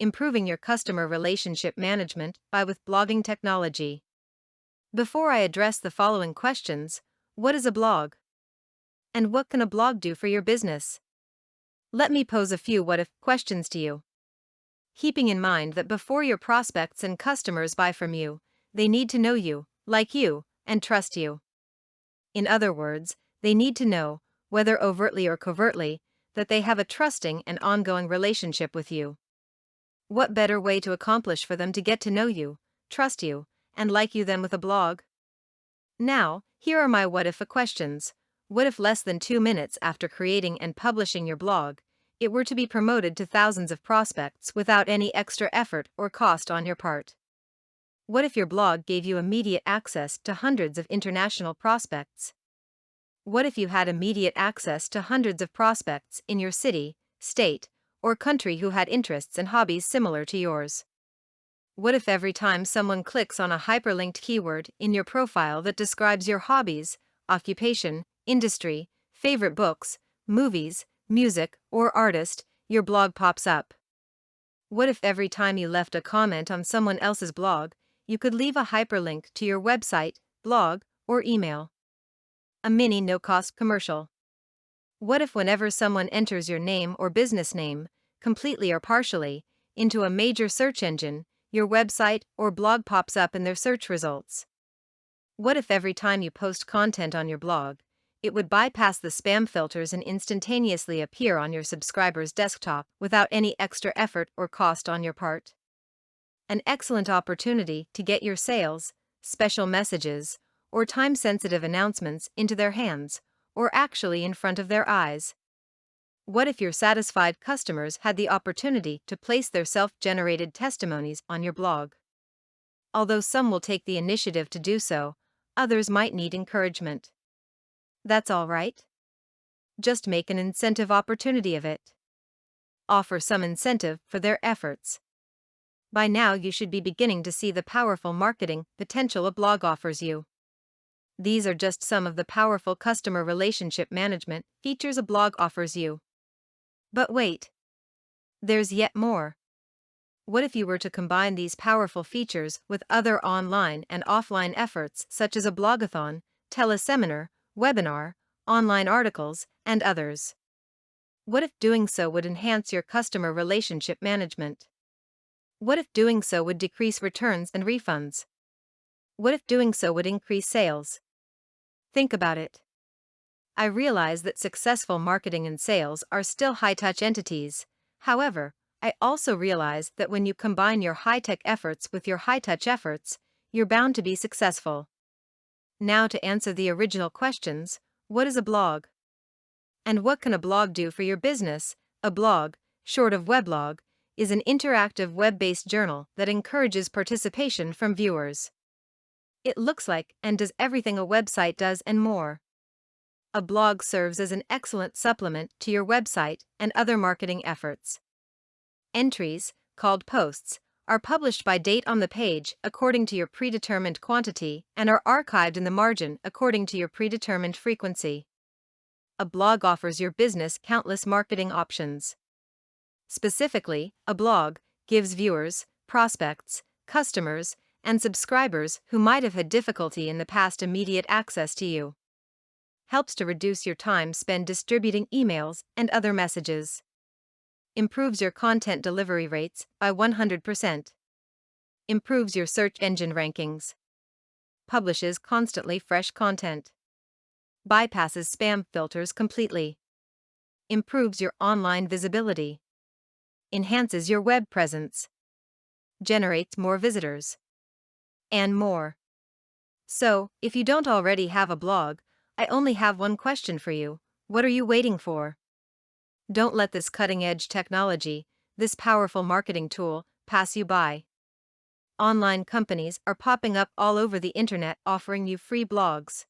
improving your customer relationship management with blogging technology. Before I address the following questions, what is a blog? And what can a blog do for your business? Let me pose a few what-if questions to you. Keeping in mind that before your prospects and customers buy from you, they need to know you, like you, and trust you. In other words, they need to know, whether overtly or covertly, that they have a trusting and ongoing relationship with you. What better way to accomplish for them to get to know you, trust you, and like you than with a blog? Now, here are my what-if questions. What if less than 2 minutes after creating and publishing your blog, it were to be promoted to thousands of prospects without any extra effort or cost on your part? What if your blog gave you immediate access to hundreds of international prospects? What if you had immediate access to hundreds of prospects in your city, state, or country who had interests and hobbies similar to yours? What if every time someone clicks on a hyperlinked keyword in your profile that describes your hobbies, occupation, industry, favorite books, movies, music, or artist, your blog pops up? What if every time you left a comment on someone else's blog, you could leave a hyperlink to your website, blog, or email? A mini no-cost commercial. What if whenever someone enters your name or business name, completely or partially, into a major search engine, your website or blog pops up in their search results? What if every time you post content on your blog, it would bypass the spam filters and instantaneously appear on your subscriber's desktop without any extra effort or cost on your part? An excellent opportunity to get your sales, special messages, or time-sensitive announcements into their hands, or actually in front of their eyes. What if your satisfied customers had the opportunity to place their self-generated testimonies on your blog? Although some will take the initiative to do so, others might need encouragement. That's all right. Just make an incentive opportunity of it. Offer some incentive for their efforts. By now you should be beginning to see the powerful marketing potential a blog offers you. These are just some of the powerful customer relationship management features a blog offers you. But wait. There's yet more. What if you were to combine these powerful features with other online and offline efforts such as a blogathon, teleseminar, webinar, online articles, and others? What if doing so would enhance your customer relationship management? What if doing so would decrease returns and refunds? What if doing so would increase sales? Think about it. I realize that successful marketing and sales are still high-touch entities. However, I also realize that when you combine your high-tech efforts with your high-touch efforts, you're bound to be successful. Now to answer the original questions, what is a blog? And what can a blog do for your business? A blog, short of weblog, is an interactive web-based journal that encourages participation from viewers. It looks like and does everything a website does and more. A blog serves as an excellent supplement to your website and other marketing efforts. Entries, called posts, are published by date on the page according to your predetermined quantity and are archived in the margin according to your predetermined frequency. A blog offers your business countless marketing options. Specifically, a blog gives viewers, prospects, customers, and subscribers who might have had difficulty in the past immediate access to you. Helps to reduce your time spent distributing emails and other messages. Improves your content delivery rates by 100%. Improves your search engine rankings. Publishes constantly fresh content. Bypasses spam filters completely. Improves your online visibility. Enhances your web presence. Generates more visitors. And more. So, if you don't already have a blog, I only have one question for you. What are you waiting for? Don't let this cutting-edge technology, this powerful marketing tool, pass you by. Online companies are popping up all over the internet offering you free blogs.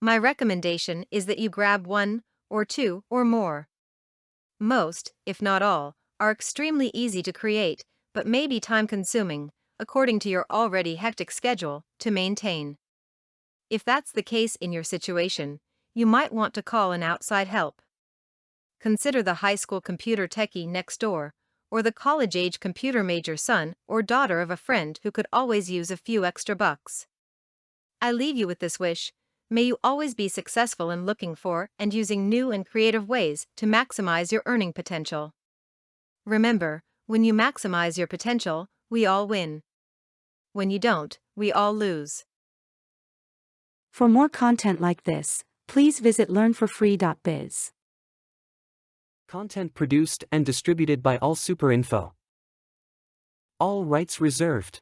My recommendation is that you grab one, or two, or more. Most, if not all, are extremely easy to create, but may be time-consuming, according to your already hectic schedule, to maintain. If that's the case in your situation, you might want to call an outside help. Consider the high school computer techie next door, or the college-age computer major son or daughter of a friend who could always use a few extra bucks. I leave you with this wish: may you always be successful in looking for and using new and creative ways to maximize your earning potential. Remember, when you maximize your potential, we all win. When you don't, we all lose. For more content like this, please visit learnforfree.biz. Content produced and distributed by AllSuperInfo. All rights reserved.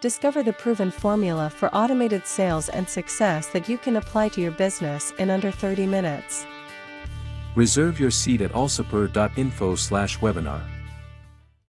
Discover the proven formula for automated sales and success that you can apply to your business in under 30 minutes. Reserve your seat at allsuper.info/webinar.